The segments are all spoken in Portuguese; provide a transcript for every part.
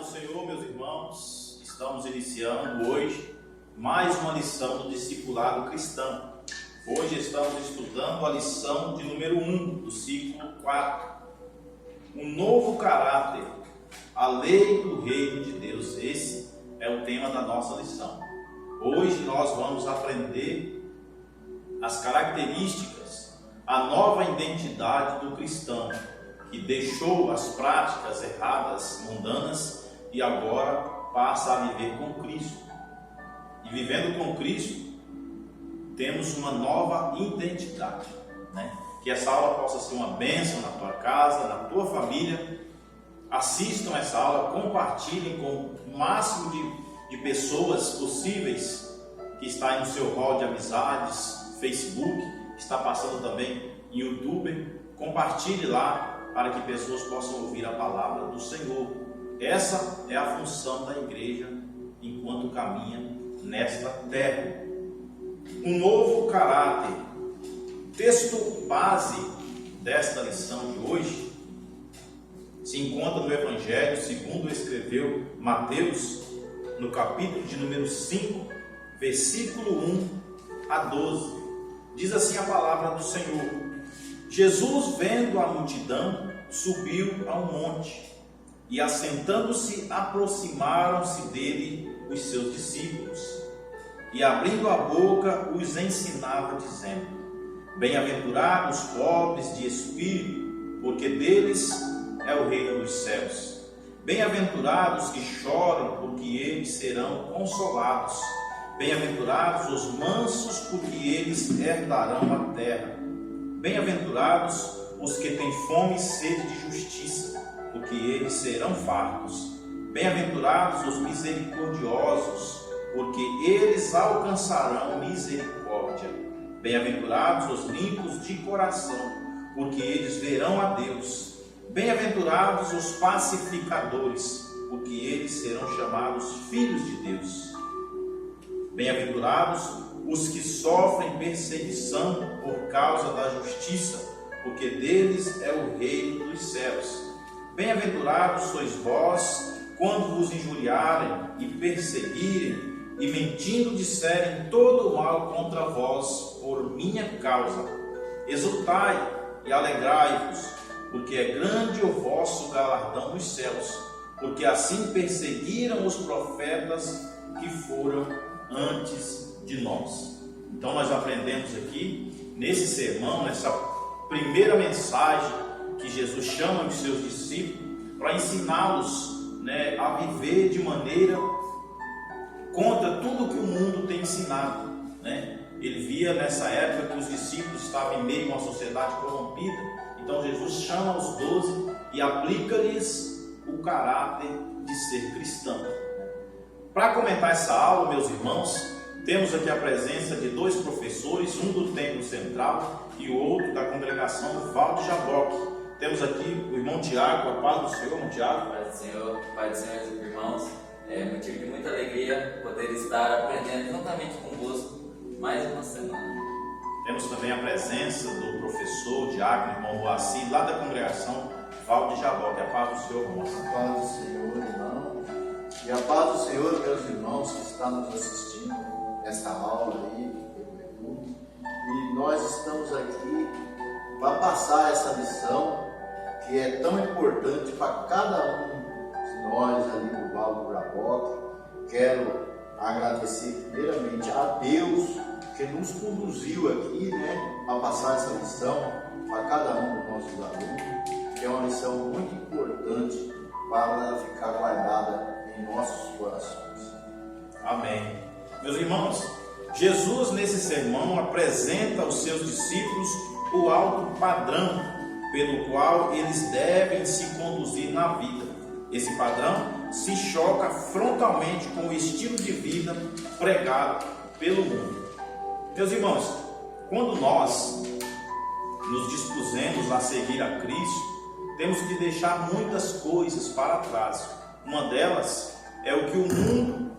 do Senhor, meus irmãos, estamos iniciando hoje mais uma lição do discipulado cristão. Hoje estamos estudando a lição de número 1 do ciclo 4. Um novo caráter, a lei do reino de Deus. Esse é o tema da nossa lição. Hoje nós vamos aprender as características, a nova identidade do cristão, que deixou as práticas erradas, mundanas, e agora passa a viver com Cristo. E vivendo com Cristo, temos uma nova identidade, né? Que essa aula possa ser uma bênção na tua casa, na tua família. Assistam essa aula, compartilhem com o máximo de pessoas possíveis que está aí no seu hall de amizades, Facebook, está passando também em YouTube. Compartilhe lá, para que pessoas possam ouvir a palavra do Senhor. Essa é a função da igreja enquanto caminha nesta terra. Um novo caráter. Texto base desta lição de hoje se encontra no Evangelho segundo escreveu Mateus, no capítulo de número 5, versículo 1 a 12. Diz assim a palavra do Senhor: Jesus, vendo a multidão, subiu a um monte, e assentando-se, aproximaram-se dele os seus discípulos, e abrindo a boca, os ensinava, dizendo: Bem-aventurados os pobres de espírito, porque deles é o reino dos céus. Bem-aventurados que choram, porque eles serão consolados. Bem-aventurados os mansos, porque eles herdarão a terra. Bem-aventurados os que têm fome e sede de justiça, porque eles serão fartos. Bem-aventurados os misericordiosos, porque eles alcançarão misericórdia. Bem-aventurados os limpos de coração, porque eles verão a Deus. Bem-aventurados os pacificadores, porque eles serão chamados filhos de Deus. Bem-aventurados os que sofrem perseguição por causa da justiça, porque deles é o reino dos céus. Bem-aventurados sois vós, quando vos injuriarem e perseguirem, e mentindo disserem todo o mal contra vós por minha causa. Exultai e alegrai-vos, porque é grande o vosso galardão nos céus, porque assim perseguiram os profetas que foram antes de nós. Então nós aprendemos aqui nesse sermão, nessa primeira mensagem, que Jesus chama os seus discípulos para ensiná-los, né, a viver de maneira contra tudo que o mundo tem ensinado, né? Ele via nessa época que os discípulos estavam em meio a uma sociedade corrompida. Então Jesus chama os 12 e aplica-lhes o caráter de ser cristão. Para comentar essa aula, meus irmãos, temos aqui a presença de dois professores, um do Templo Central e o outro da congregação do Val de Jaboque. Temos aqui o irmão Tiago. A paz do Senhor, irmão Tiago. Paz do Senhor, paz do Senhor, irmãos. É motivo de muita alegria poder estar aprendendo juntamente convosco mais uma semana. Temos também a presença do professor Diácono, irmão Moacir, lá da congregação Val de Jaboque. A paz do Senhor, irmão. A paz do Senhor, irmão. E a paz do Senhor, meus irmãos que estão nos assistindo nesta aula aí pelo YouTube. E nós estamos aqui para passar essa lição que é tão importante para cada um de nós ali do Val do Jaboque. Quero agradecer primeiramente a Deus que nos conduziu aqui, né, a passar essa lição para cada um dos nossos alunos, que é uma lição muito importante para ela ficar guardada em nossos corações. Amém. Meus irmãos, Jesus nesse sermão apresenta aos seus discípulos o alto padrão pelo qual eles devem se conduzir na vida. Esse padrão se choca frontalmente com o estilo de vida pregado pelo mundo. Meus irmãos, quando nós nos dispusemos a seguir a Cristo, temos que deixar muitas coisas para trás. Uma delas é o que o mundo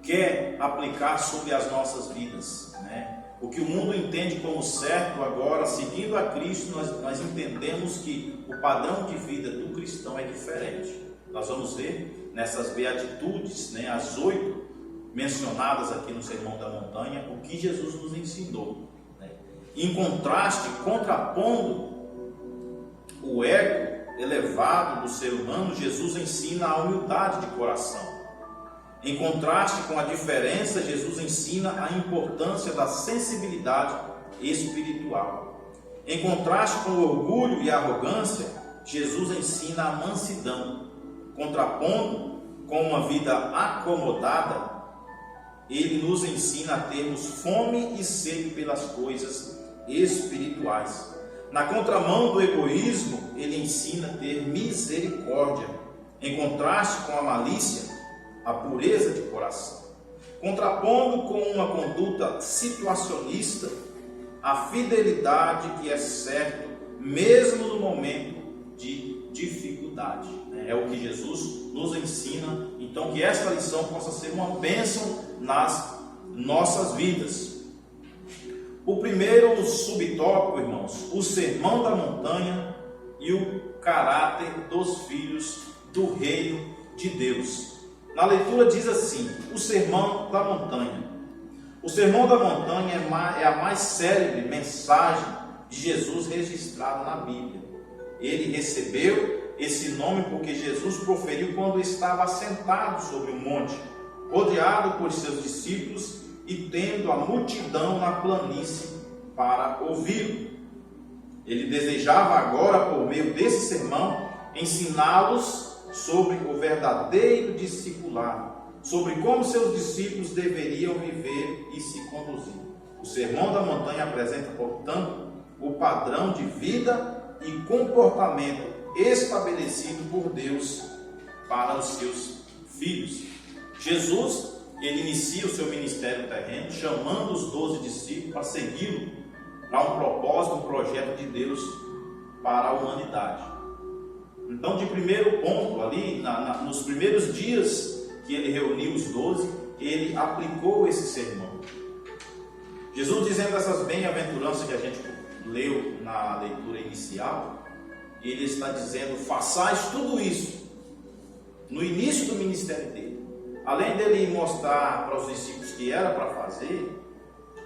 quer aplicar sobre as nossas vidas, né? O que o mundo entende como certo, agora, seguindo a Cristo, nós entendemos que o padrão de vida do cristão é diferente. Nós vamos ver nessas beatitudes, né, as 8 mencionadas aqui no Sermão da Montanha, o que Jesus nos ensinou, né? Em contraste, contrapondo o ego elevado do ser humano, Jesus ensina a humildade de coração. Em contraste com a diferença, Jesus ensina a importância da sensibilidade espiritual. Em contraste com o orgulho e a arrogância, Jesus ensina a mansidão. Contrapondo com uma vida acomodada, ele nos ensina a termos fome e sede pelas coisas espirituais. Na contramão do egoísmo, ele ensina a ter misericórdia. Em contraste com a malícia, a pureza de coração. Contrapondo com uma conduta situacionista, a fidelidade que é certo, mesmo no momento de dificuldade. É o que Jesus nos ensina. Então, que esta lição possa ser uma bênção nas nossas vidas. O primeiro subtópico, irmãos, o Sermão da Montanha e o caráter dos filhos do reino de Deus. Na leitura diz assim: o Sermão da Montanha. O Sermão da Montanha é a mais célebre mensagem de Jesus registrada na Bíblia. Ele recebeu esse nome porque Jesus proferiu quando estava assentado sobre um monte, rodeado por seus discípulos e tendo a multidão na planície para ouvi-lo. Ele desejava agora, por meio desse sermão, ensiná-los sobre o verdadeiro discipulado, sobre como seus discípulos deveriam viver e se conduzir. O Sermão da Montanha apresenta, portanto, o padrão de vida e comportamento estabelecido por Deus para os seus filhos. Jesus, ele inicia o seu ministério terreno, chamando os 12 discípulos para segui-lo, para um propósito, um projeto de Deus para a humanidade. Então, de primeiro ponto, ali, nos primeiros dias que ele reuniu os 12, ele aplicou esse sermão. Jesus, dizendo essas bem-aventuranças que a gente leu na leitura inicial, ele está dizendo: façais tudo isso no início do ministério dele. Além dele mostrar para os discípulos que era para fazer,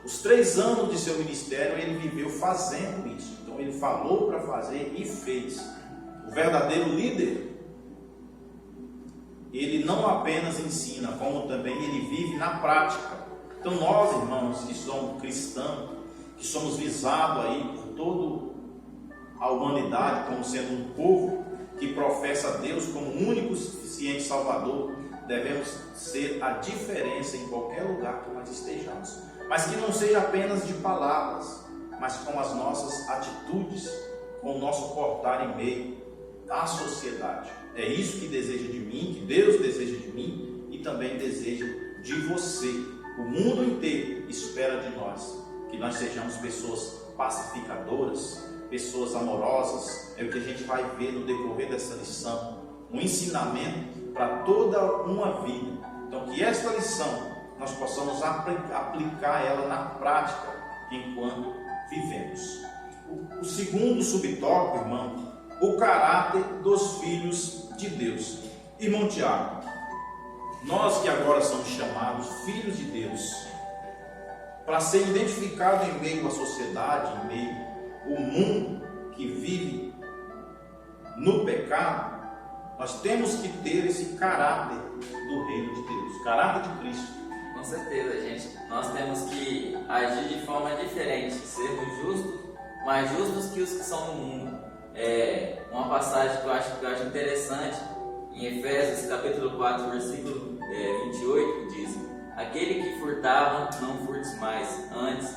os 3 anos de seu ministério ele viveu fazendo isso. Então ele falou para fazer e fez. O verdadeiro líder, ele não apenas ensina, como também ele vive na prática. Então nós, irmãos, que somos cristãos, que somos visados aí por toda a humanidade como sendo um povo que professa a Deus como único e suficiente Salvador, devemos ser a diferença em qualquer lugar que nós estejamos, mas que não seja apenas de palavras, mas com as nossas atitudes, com o nosso portar em meio à sociedade. É isso que deseja de mim, que Deus deseja de mim e também deseja de você. O mundo inteiro espera de nós que nós sejamos pessoas pacificadoras, pessoas amorosas. É o que a gente vai ver no decorrer dessa lição, um ensinamento para toda uma vida. Então, que esta lição nós possamos aplicar ela na prática enquanto vivemos. O segundo subtópico, irmão, o caráter dos filhos de Deus. Irmão Tiago, nós que agora somos chamados filhos de Deus, para ser identificado em meio à sociedade, em meio ao mundo que vive no pecado, nós temos que ter esse caráter do reino de Deus, caráter de Cristo. Com certeza, gente. Nós temos que agir de forma diferente, sermos justos, mais justos que os que são no mundo. Uma passagem que eu acho interessante, em Efésios capítulo 4, versículo 28, diz: aquele que furtava, não furte mais, antes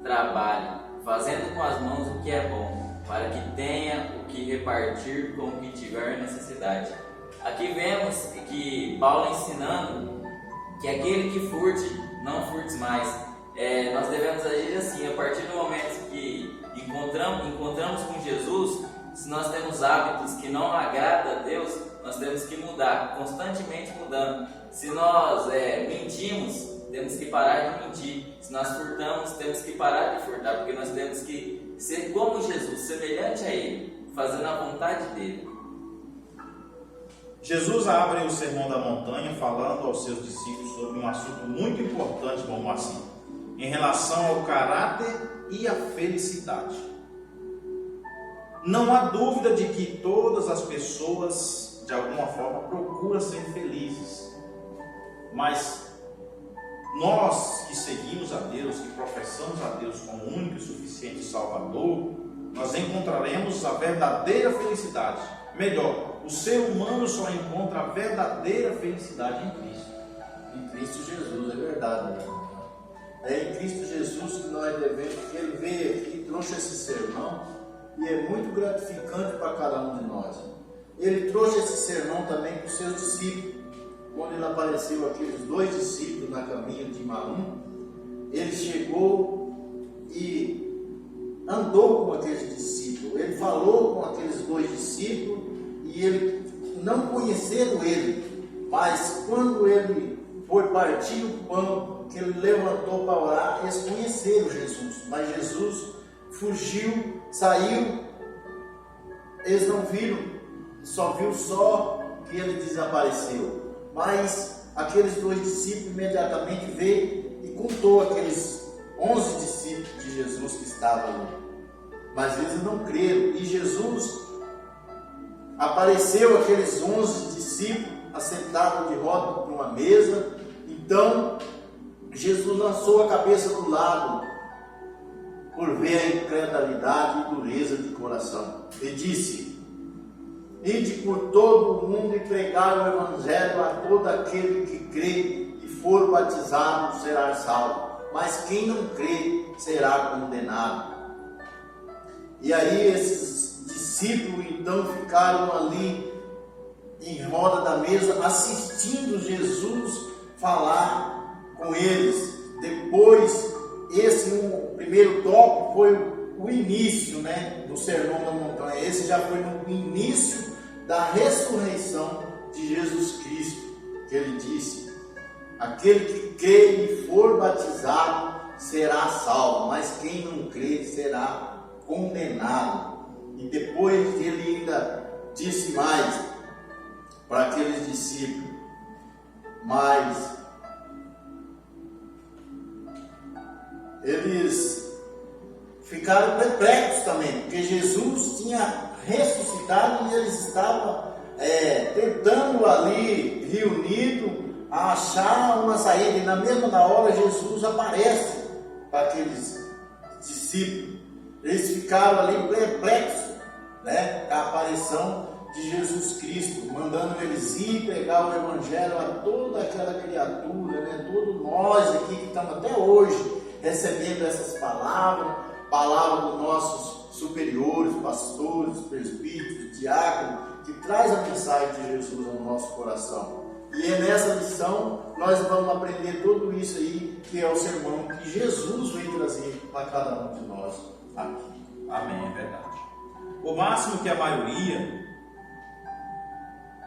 trabalhe, fazendo com as mãos o que é bom, para que tenha o que repartir com o que tiver necessidade. Aqui vemos que Paulo ensinando que aquele que furte, não furte mais. Nós devemos agir assim, a partir do momento que encontramos com Jesus. Se nós temos hábitos que não agradam a Deus, nós temos que mudar, constantemente mudando. Se nós mentimos, temos que parar de mentir. Se nós furtamos, temos que parar de furtar, porque nós temos que ser como Jesus, semelhante a Ele, fazendo a vontade dEle. Jesus abre o Sermão da Montanha falando aos seus discípulos sobre um assunto muito importante, vamos assim, em relação ao caráter e à felicidade. Não há dúvida de que todas as pessoas, de alguma forma, procuram ser felizes. Mas nós que seguimos a Deus, que professamos a Deus como único e suficiente Salvador, nós encontraremos a verdadeira felicidade. Melhor, o ser humano só encontra a verdadeira felicidade em Cristo. Em Cristo Jesus, é verdade, né? É em Cristo Jesus que nós devemos, que Ele veio aqui, trouxe esse sermão, e é muito gratificante para cada um de nós. Ele trouxe esse sermão também para os seus discípulos. Quando ele apareceu aqueles 2 discípulos na caminho de Emaús, ele chegou e andou com aqueles discípulos. Ele falou com aqueles 2 discípulos e ele não conheceram ele, mas quando ele foi partir o pão, que ele levantou para orar, eles conheceram Jesus, mas Jesus fugiu, saiu, eles não viram, só viu que ele desapareceu. Mas aqueles 2 discípulos imediatamente veio e contou aqueles 11 discípulos de Jesus que estavam ali. Mas eles não creram. E Jesus apareceu aqueles 11 discípulos assentados de roda por uma mesa. Então Jesus lançou a cabeça do lado por ver a incredulidade e dureza de coração. E disse: ide por todo o mundo e pregai o Evangelho a todo aquele que crê e for batizado será salvo, mas quem não crê será condenado. E aí esses discípulos então ficaram ali em roda da mesa assistindo Jesus falar com eles. Depois, o primeiro tópico foi o início, do Sermão da Montanha. Esse já foi no início da ressurreição de Jesus Cristo, que ele disse: aquele que crê e for batizado será salvo, mas quem não crê será condenado. E depois ele ainda disse mais para aqueles discípulos, mas eles ficaram perplexos também, porque Jesus tinha ressuscitado e eles estavam tentando ali, reunido, a achar uma saída. E na mesma hora Jesus aparece para aqueles discípulos. Eles ficaram ali perplexos, com a aparição de Jesus Cristo, mandando eles ir pregar o Evangelho a toda aquela criatura, todos nós aqui que estamos até hoje recebendo essas palavras dos nossos superiores, pastores, presbíteros, diáconos, que traz a mensagem de Jesus ao nosso coração. E é nessa lição nós vamos aprender tudo isso aí, que é o sermão que Jesus vem trazer para cada um de nós aqui. Amém, é verdade. O máximo que a maioria,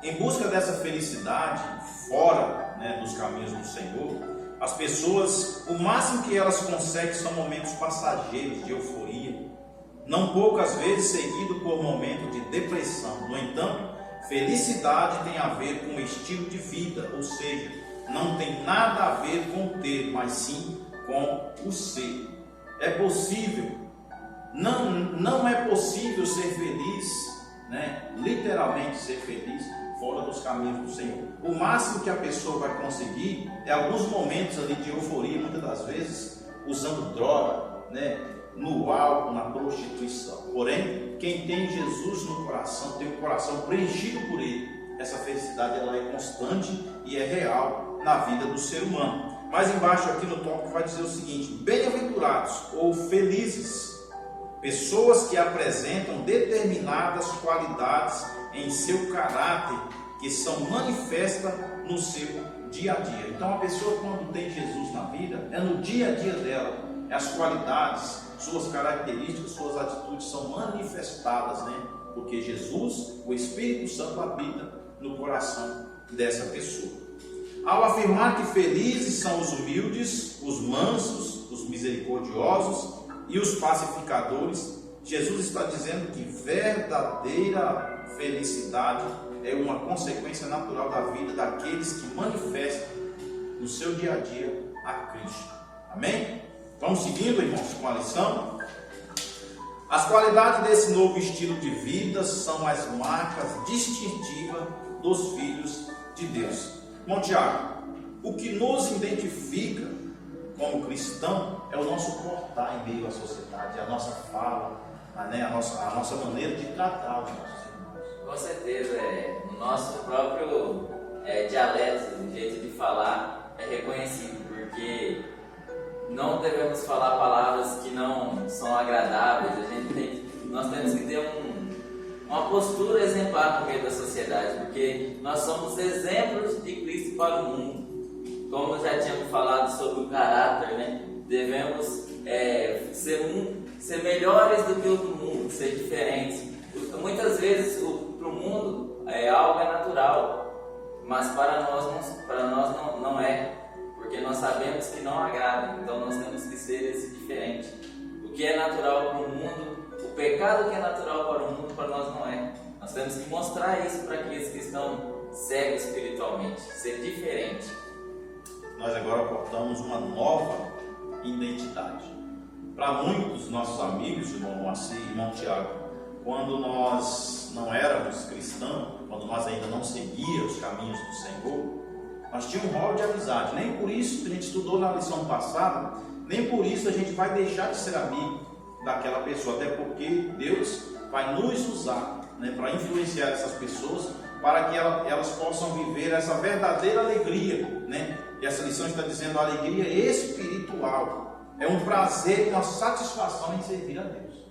em busca dessa felicidade fora dos caminhos do Senhor, as pessoas, o máximo que elas conseguem são momentos passageiros de euforia, não poucas vezes seguido por momentos de depressão. No entanto, felicidade tem a ver com o estilo de vida, ou seja, não tem nada a ver com ter, mas sim com o ser. É possível, não é possível ser feliz, literalmente ser feliz, fora dos caminhos do Senhor. O máximo que a pessoa vai conseguir é alguns momentos ali de euforia, muitas das vezes usando droga, no álcool, na prostituição. Porém, quem tem Jesus no coração, tem o coração preenchido por Ele, essa felicidade ela é constante e é real na vida do ser humano. Mais embaixo aqui no tópico vai dizer o seguinte: bem-aventurados ou felizes, pessoas que apresentam determinadas qualidades em seu caráter, que são manifestas no seu dia a dia. Então a pessoa, quando tem Jesus na vida, é no dia a dia dela, as qualidades, suas características, suas atitudes são manifestadas, porque Jesus, o Espírito Santo, habita no coração dessa pessoa. Ao afirmar que felizes são os humildes, os mansos, os misericordiosos e os pacificadores, Jesus está dizendo que verdadeira felicidade é uma consequência natural da vida daqueles que manifestam no seu dia a dia a Cristo. Amém? Vamos seguindo, irmãos, com a lição. As qualidades desse novo estilo de vida são as marcas distintivas dos filhos de Deus. Bom, Tiago, o que nos identifica como cristão é o nosso portar em meio à sociedade, a nossa fala, a nossa maneira de tratar os nossos irmãos. Com certeza, no nosso próprio dialeto, o jeito de falar é reconhecido, porque não devemos falar palavras que não são agradáveis. Nós temos que ter uma postura exemplar no meio da sociedade, porque nós somos exemplos de Cristo para o mundo. Como já tínhamos falado sobre o caráter, né? Devemos ser melhores do que o do mundo, ser diferentes. Muitas vezes para o mundo algo é natural, mas para nós não é, porque nós sabemos que não agrada. Então nós temos que ser esse diferente. O que é natural para o mundo, o pecado que é natural para o mundo, para nós não é. Nós temos que mostrar isso para aqueles que estão cegos espiritualmente, ser diferente. Nós agora portamos uma nova identidade. Para muitos nossos amigos, irmão Moacir e irmão Tiago, quando nós não éramos cristãos, quando nós ainda não seguíamos os caminhos do Senhor, nós tínhamos um rol de amizade. Nem por isso que a gente estudou na lição passada, nem por isso a gente vai deixar de ser amigo daquela pessoa, até porque Deus vai nos usar, né, para influenciar essas pessoas, para que elas possam viver essa verdadeira alegria, né? E essa lição está dizendo a alegria espiritual. É um prazer e uma satisfação em servir a Deus.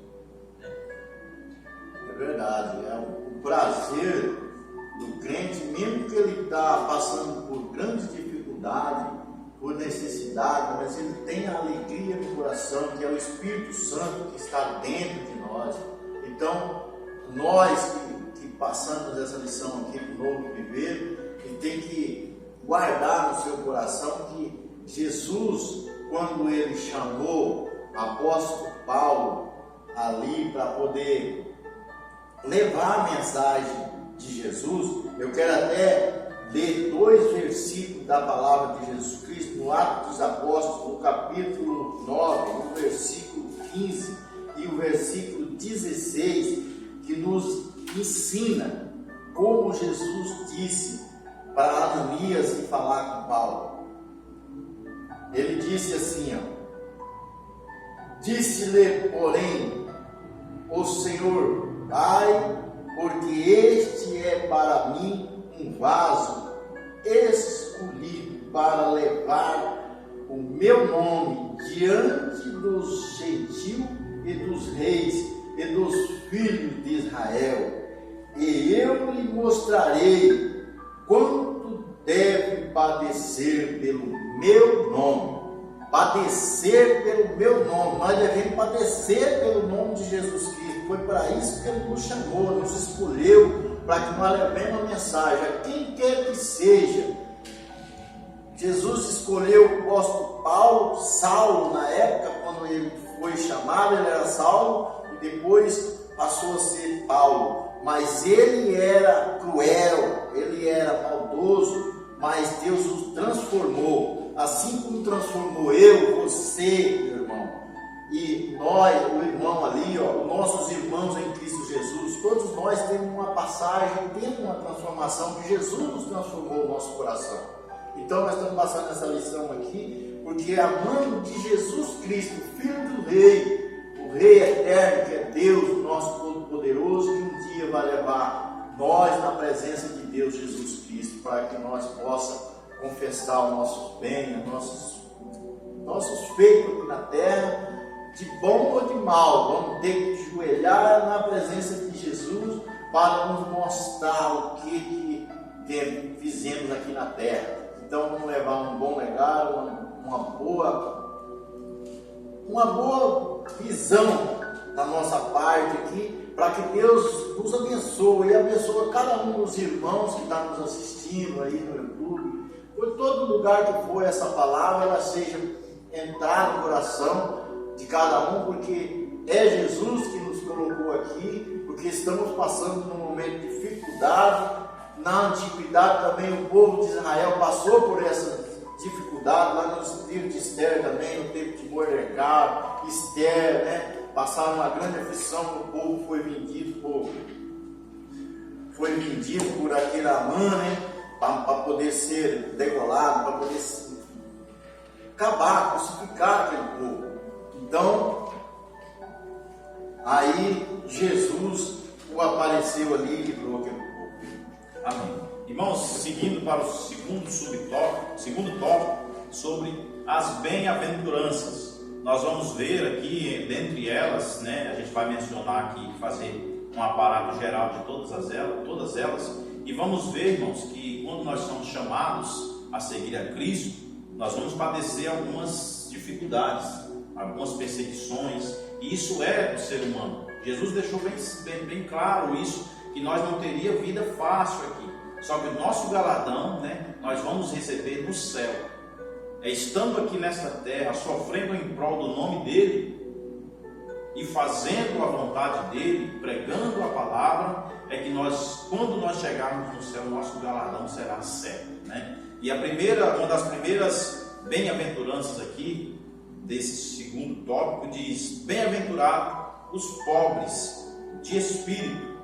É verdade, é o prazer do crente, mesmo que ele está passando por grandes dificuldades, por necessidade, mas ele tem a alegria no coração, que é o Espírito Santo que está dentro de nós. Então, nós que passamos essa lição aqui para o novo viver, ele tem que guardar no seu coração que Jesus, quando ele chamou o apóstolo Paulo ali para poder levar a mensagem de Jesus, eu quero até ler 2 versículos da palavra de Jesus Cristo no Atos dos Apóstolos, no capítulo 9, no versículo 15 e o versículo 16, que nos ensina como Jesus disse para Ananias ir falar com Paulo. Ele disse assim, disse-lhe, porém, o Senhor, Pai, porque este é para mim um vaso escolhido para levar o meu nome diante dos gentios e dos reis e dos filhos de Israel, e eu lhe mostrarei quanto deve padecer pelo meu nome. Padecer pelo meu nome. Nós devemos padecer pelo nome de Jesus Cristo. Foi para isso que Ele nos chamou, nos escolheu, para que nós levemos a mensagem a quem quer que seja. Jesus escolheu o apóstolo Paulo, Saulo, na época, quando ele foi chamado, ele era Saulo, e depois passou a ser Paulo. Mas ele era cruel, ele era maldoso, mas Deus o transformou, assim como transformou eu, você, meu irmão, e nós, o irmão ali, nossos irmãos em Cristo Jesus, todos nós temos uma passagem, temos uma transformação, que Jesus nos transformou o nosso coração. Então nós estamos passando essa lição aqui, porque amando de Jesus Cristo, Filho do Rei, o Rei eterno, que é Deus, o nosso Todo-Poderoso, que um dia vai levar nós na presença de Deus Jesus Cristo, para que nós possamos confessar os nossos bens, nossos feitos aqui na terra, de bom ou de mal. Vamos ter que ajoelhar na presença de Jesus para nos mostrar o que fizemos aqui na terra. Então vamos levar um bom legado, uma boa visão da nossa parte aqui, para que Deus nos abençoe e abençoe cada um dos irmãos que está nos assistindo aí no YouTube. Por todo lugar que for essa palavra, ela seja entrar no coração de cada um, porque é Jesus que nos colocou aqui, porque estamos passando por um momento de dificuldade, Na antiguidade também o povo de Israel passou por essa dificuldade, lá nos tempos de Esther também, no tempo de Mordecai, Esther, né? Passaram uma grande aflição, o povo foi vendido por aquele Amã, né? Para poder ser degolado, para poder acabar, crucificar aquele povo. Então, aí Jesus apareceu ali e livrou aquele povo. Amém. Irmãos, seguindo para o segundo tópico sobre as bem-aventuranças. Nós vamos ver aqui, dentre elas, né, a gente vai mencionar aqui, fazer um aparato geral de todas elas, e vamos ver, irmãos, que quando nós somos chamados a seguir a Cristo, nós vamos padecer algumas dificuldades, algumas perseguições, e isso é do ser humano. Jesus deixou bem claro isso, que nós não teríamos vida fácil aqui. Só que o nosso galardão, né, nós vamos receber no céu. Estando aqui nesta terra, sofrendo em prol do nome dele e fazendo a vontade dele, pregando a palavra, é que quando nós chegarmos no céu, o nosso galardão será certo, né? E uma das primeiras bem-aventuranças aqui, desse segundo tópico, diz: bem-aventurado os pobres de espírito.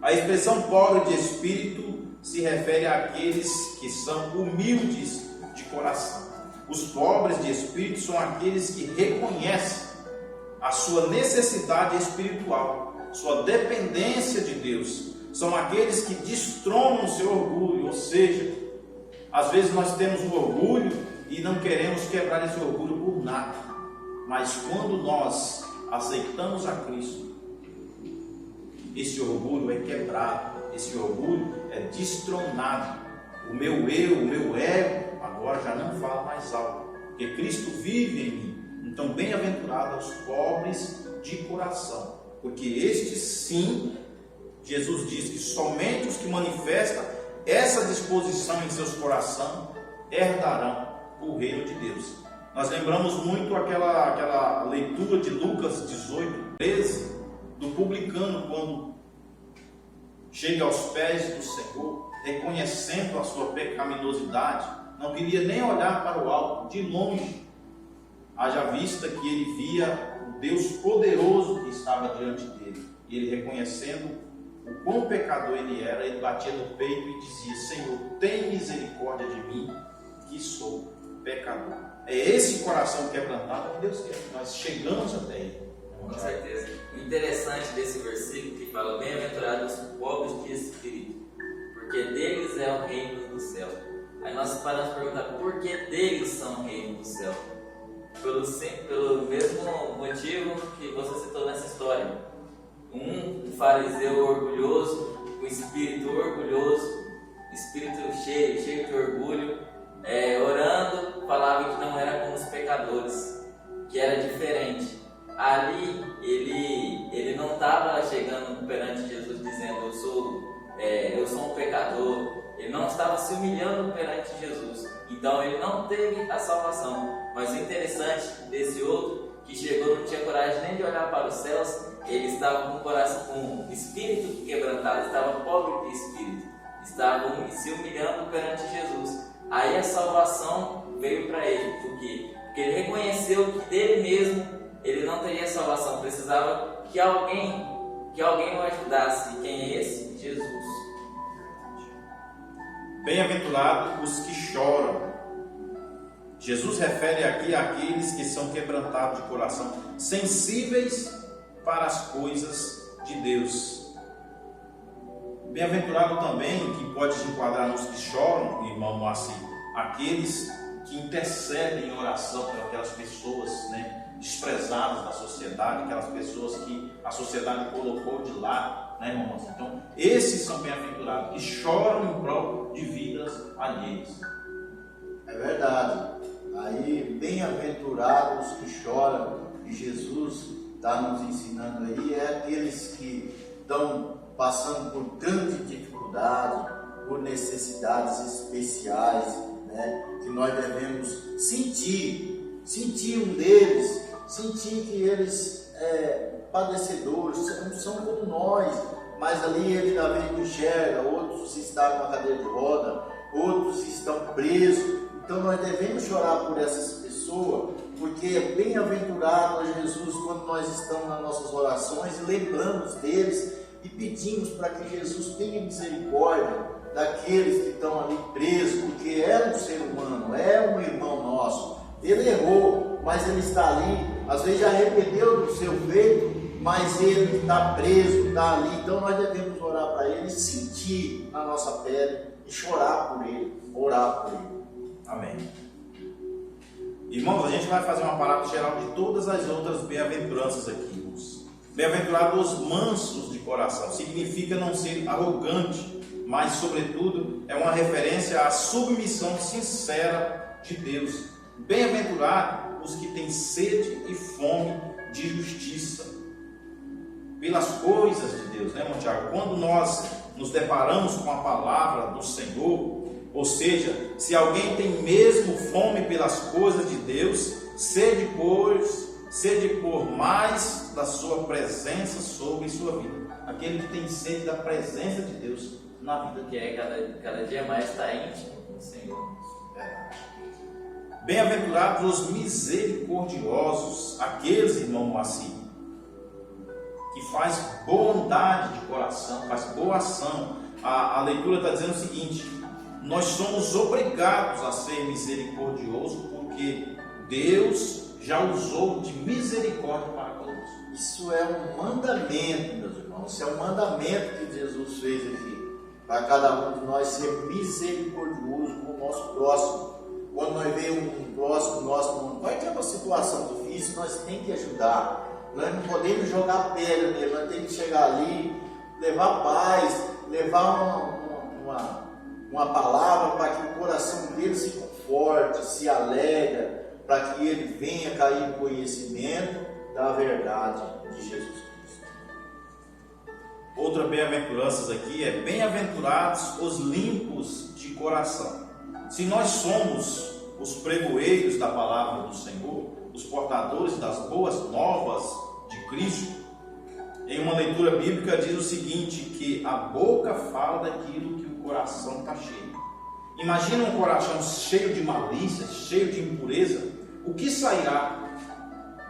A expressão pobre de espírito se refere àqueles que são humildes de coração. Os pobres de espírito são aqueles que reconhecem a sua necessidade espiritual, sua dependência de Deus. São aqueles que destronam o seu orgulho, ou seja, às vezes nós temos um orgulho e não queremos quebrar esse orgulho por nada. Mas quando nós aceitamos a Cristo, esse orgulho é quebrado, esse orgulho é destronado. O meu eu, o meu ego, agora já não fala mais alto, porque Cristo vive em mim. Então, bem-aventurado os pobres de coração, porque estes sim, Jesus diz que somente os que manifestam essa disposição em seus corações herdarão o reino de Deus. Nós lembramos muito aquela leitura de Lucas 18, 13, do publicano, quando chega aos pés do Senhor, reconhecendo a sua pecaminosidade, não queria nem olhar para o alto, de longe, haja vista que ele via o Deus poderoso que estava diante dele, e ele, reconhecendo o quão pecador ele era, ele batia no peito e dizia: Senhor, tem misericórdia de mim, que sou pecador. É esse coração quebrantado que Deus quer, nós chegamos até ele. Com certeza. O interessante desse versículo que fala: bem-aventurados os pobres de espírito, porque deles é o reino do céu. Aí nós paramos a perguntar: por que deles são o reino do céu? Pelo mesmo motivo que você citou nessa história. Um fariseu orgulhoso, um espírito orgulhoso, espírito cheio de orgulho, orando, falava que não era como os pecadores, que era diferente. Ali ele não estava chegando perante Jesus dizendo: eu sou um pecador. Ele não estava se humilhando perante Jesus, então ele não teve a salvação. Mas o interessante desse outro, que chegou, não tinha coragem nem de olhar para os céus, ele estava com o coração, com o espírito quebrantado, estava pobre de espírito, estava se humilhando perante Jesus. Aí a salvação veio para ele, porque ele reconheceu que dele mesmo ele não teria salvação, precisava que alguém o ajudasse. E quem é esse? Jesus. Bem-aventurados os que choram. Jesus refere aqui àqueles que são quebrantados de coração, sensíveis para as coisas de Deus. Bem-aventurado também, que pode se enquadrar nos que choram, irmão Moacir, aqueles que intercedem em oração por aquelas pessoas, desprezadas da sociedade, aquelas pessoas que a sociedade colocou de lado, irmãos? Então, esses são bem-aventurados, que choram em prol de vidas alheias. É verdade. Aí, bem-aventurados que choram, e Jesus está nos ensinando aí, é aqueles que estão passando por grande dificuldade, por necessidades especiais, que nós devemos sentir um deles, sentir que eles padecedores, são como nós, mas ali ele ainda não enxerga, outros estão numa cadeira de roda, outros estão presos. Então nós devemos chorar por essas pessoas, porque é bem-aventurado a Jesus quando nós estamos nas nossas orações e lembramos deles e pedimos para que Jesus tenha misericórdia daqueles que estão ali presos, porque é um ser humano, é um irmão nosso. Ele errou, mas ele está ali, às vezes já arrependeu do seu feito, mas ele está preso, está ali. Então nós devemos orar para ele, sentir na nossa pele e chorar por ele, orar por ele. Amém. Irmãos, a gente vai fazer uma parada geral de todas as outras bem-aventuranças aqui, irmãos. Bem-aventurados os mansos de coração, significa não ser arrogante, mas sobretudo é uma referência à submissão sincera de Deus. Bem-aventurados os que têm sede e fome de justiça, pelas coisas de Deus, né, irmão Tiago? Quando nós nos deparamos com a palavra do Senhor, ou seja, se alguém tem mesmo fome pelas coisas de Deus, sede por mais da sua presença sobre sua vida. Aquele que tem sede da presença de Deus na vida. Que é cada dia mais estar íntimo com o Senhor. Bem-aventurados os misericordiosos, aqueles, irmão Moacir, que faz bondade de coração, faz boa ação. A leitura está dizendo o seguinte: nós somos obrigados a ser misericordiosos porque Deus já usou de misericórdia para conosco. Isso é um mandamento, meus irmãos. Isso é um mandamento que Jesus fez aqui, para cada um de nós ser misericordioso com o nosso próximo. Quando nós vemos um próximo nosso, vai ter uma situação difícil, nós temos que ajudar. Nós não podemos jogar pedra nele, nós temos que chegar ali, levar paz, levar uma palavra para que o coração dele se conforte, se alegra, para que ele venha cair em conhecimento da verdade de Jesus Cristo. Outra bem-aventurança aqui é: bem-aventurados os limpos de coração. Se nós somos os pregoeiros da palavra do Senhor, os portadores das boas novas de Cristo, em uma leitura bíblica diz o seguinte, que a boca fala daquilo que o coração está cheio. Imagina um coração cheio de malícia, cheio de impureza. O que sairá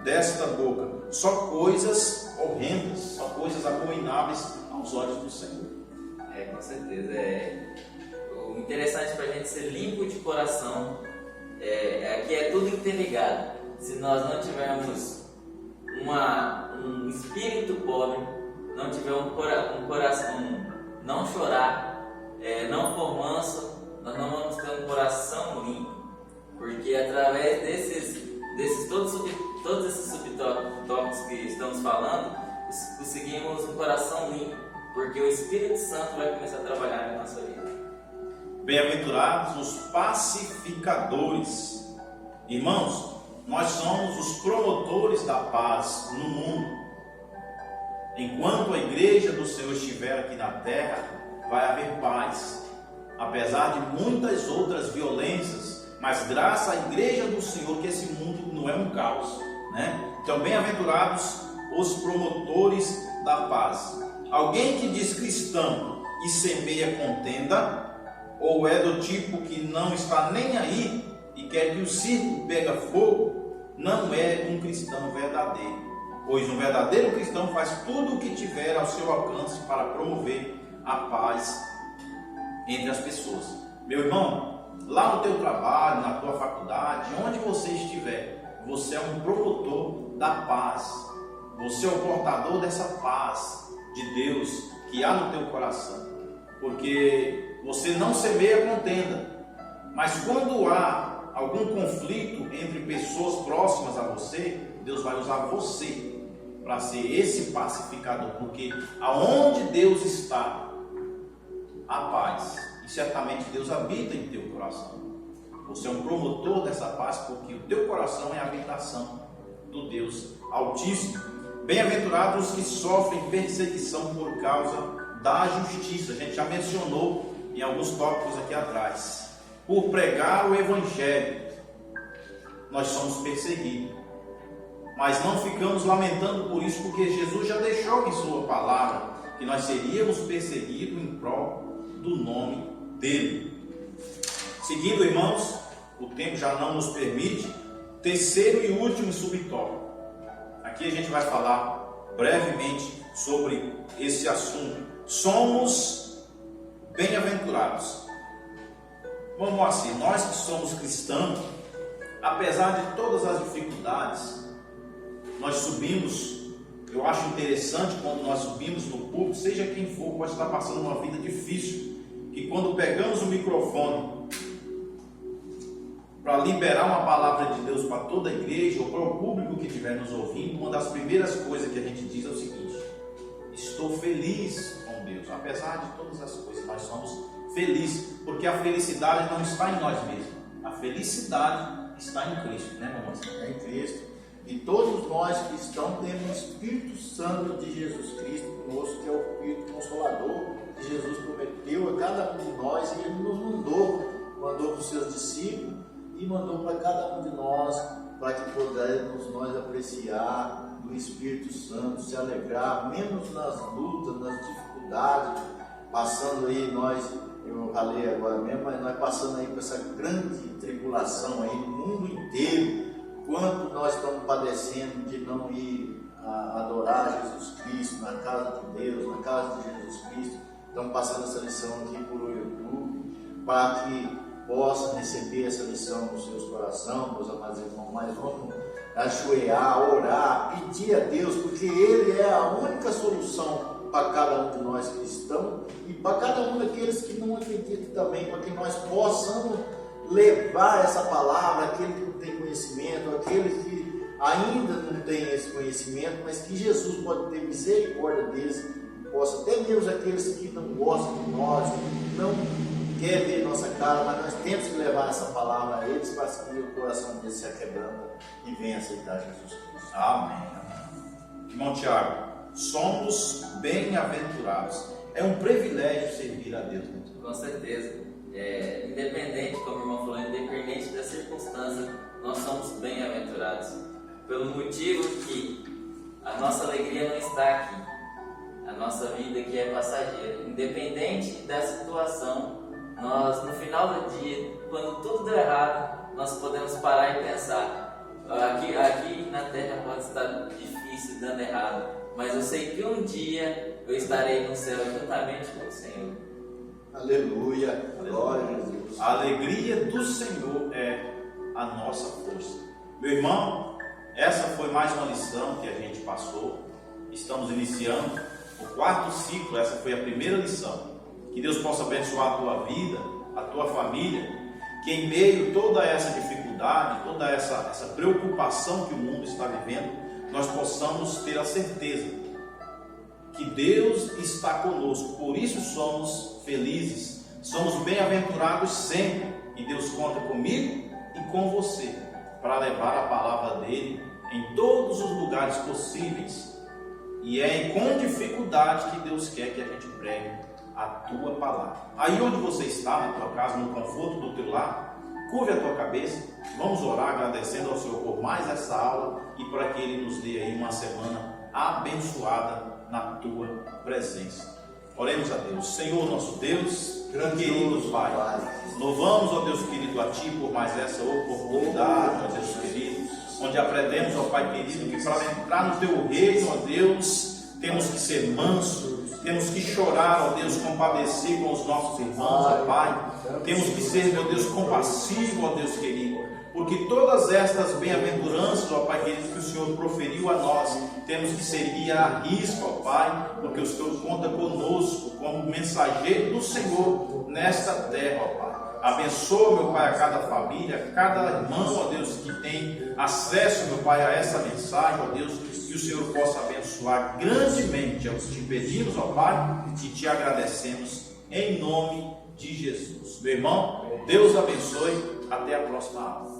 desta boca? Só coisas horrendas, só coisas abomináveis aos olhos do Senhor. Com certeza. O interessante para a gente ser limpo de coração é que é tudo interligado. Se nós não tivermos um espírito pobre, não tiver um coração, não chorar, não for manso, nós não vamos ter um coração limpo, porque através desses todos esses subtópicos que estamos falando, conseguimos um coração limpo, porque o Espírito Santo vai começar a trabalhar na nossa vida. Bem-aventurados os pacificadores. Irmãos, nós somos os promotores da paz no mundo. Enquanto a igreja do Senhor estiver aqui na terra, vai haver paz, apesar de muitas outras violências, mas graças à igreja do Senhor que esse mundo não é um caos, né? Então, bem-aventurados os promotores da paz. Alguém que diz cristão e semeia contenda, ou é do tipo que não está nem aí e quer que o circo pegue fogo, não é um cristão verdadeiro, pois um verdadeiro cristão faz tudo o que tiver ao seu alcance para promover a paz entre as pessoas. Meu irmão, lá no teu trabalho, na tua faculdade, onde você estiver, você é um promotor da paz, você é o portador dessa paz de Deus que há no teu coração, porque você não semeia contenda, mas quando há algum conflito entre pessoas próximas a você, Deus vai usar você para ser esse pacificador, porque aonde Deus está, há paz, e certamente Deus habita em teu coração. Você é um promotor dessa paz, porque o teu coração é a habitação do Deus Altíssimo. Bem-aventurados os que sofrem perseguição por causa da justiça. A gente já mencionou em alguns tópicos aqui atrás. Por pregar o Evangelho, nós somos perseguidos, mas não ficamos lamentando por isso, porque Jesus já deixou em sua palavra que nós seríamos perseguidos em prol do nome dele. Seguindo, irmãos, o tempo já não nos permite. Terceiro e último subtópico. Aqui a gente vai falar brevemente sobre esse assunto. Somos bem-aventurados. Vamos assim, nós que somos cristãos, apesar de todas as dificuldades, nós subimos. Eu acho interessante quando nós subimos no púlpito, seja quem for, pode estar passando uma vida difícil, que quando pegamos o microfone para liberar uma palavra de Deus para toda a igreja ou para o público que estiver nos ouvindo, uma das primeiras coisas que a gente diz é o seguinte: estou feliz com Deus. Apesar de todas as coisas, nós somos felizes, porque a felicidade não está em nós mesmos, a felicidade está em Cristo, né, mamãe? É em Cristo. E todos nós cristãos temos o Espírito Santo de Jesus Cristo conosco, que é o Espírito Consolador que Jesus prometeu a cada um de nós, e Ele nos mandou para os seus discípulos e mandou para cada um de nós, para que pudéssemos nós apreciar do Espírito Santo, se alegrar, menos nas lutas, nas dificuldades, passando aí eu falei agora mesmo, mas nós passando aí por essa grande tribulação aí no mundo inteiro. Quanto nós estamos padecendo de não ir adorar Jesus Cristo na casa de Deus, na casa de Jesus Cristo. Estamos passando essa lição aqui por YouTube, para que possam receber essa lição nos seus corações, meus amados irmãos. Mas vamos ajoelhar, orar, pedir a Deus, porque Ele é a única solução para cada um de nós cristãos e para cada um daqueles que não acreditam também, para que nós possamos levar essa palavra àquele que não tem conhecimento, àquele que ainda não tem esse conhecimento, mas que Jesus pode ter misericórdia deles, possa, até mesmo aqueles que não gostam de nós, não querem ver nossa cara, mas nós temos que levar essa palavra a eles para que o coração deles se quebranta e venha aceitar Jesus Cristo. Amém. Irmão Tiago, somos bem-aventurados. É um privilégio servir a Deus. Com certeza. Independente, como o irmão falou, independente da circunstância, nós somos bem-aventurados. Pelo motivo que a nossa alegria não está aqui. A nossa vida aqui é passageira. Independente da situação, nós, no final do dia, quando tudo deu errado, nós podemos parar e pensar: aqui na terra pode estar difícil, dando errado, mas eu sei que um dia eu estarei no céu juntamente com o Senhor. Aleluia, glória a Jesus. A alegria do Senhor é a nossa força. Meu irmão, essa foi mais uma lição que a gente passou. Estamos iniciando o 4º ciclo, essa foi a primeira lição. Que Deus possa abençoar a tua vida, a tua família, que em meio a toda essa dificuldade, toda essa preocupação que o mundo está vivendo, nós possamos ter a certeza que Deus está conosco. Por isso somos felizes, somos bem-aventurados sempre, e Deus conta comigo e com você para levar a palavra dele em todos os lugares possíveis. E é com dificuldade que Deus quer que a gente pregue a tua palavra. Aí onde você está, na tua casa, no conforto do teu lar, curve a tua cabeça, vamos orar agradecendo ao Senhor por mais essa aula e para que Ele nos dê aí uma semana abençoada na tua presença. Oremos a Deus. Senhor nosso Deus, querido Pai, louvamos, ó Deus querido, a Ti por mais essa oportunidade, ó Deus querido, onde aprendemos, ó Pai querido, que para entrar no Teu reino, ó Deus, temos que ser mansos, temos que chorar, ó Deus, compadecer com os nossos irmãos, ó Pai, temos que ser, meu Deus, compassivo, ó Deus querido, porque todas estas bem-aventuranças, ó Pai querido, que o Senhor proferiu a nós, temos que seguir à risca, ó Pai, porque o Senhor conta conosco como mensageiro do Senhor nesta terra, ó Pai. Abençoa, meu Pai, a cada família, cada irmão, ó Deus, que tem acesso, meu Pai, a essa mensagem, ó Deus, que o Senhor possa abençoar grandemente. É o que te pedimos, ó Pai, e te agradecemos em nome de Jesus. Meu irmão, Deus abençoe. Até a próxima aula.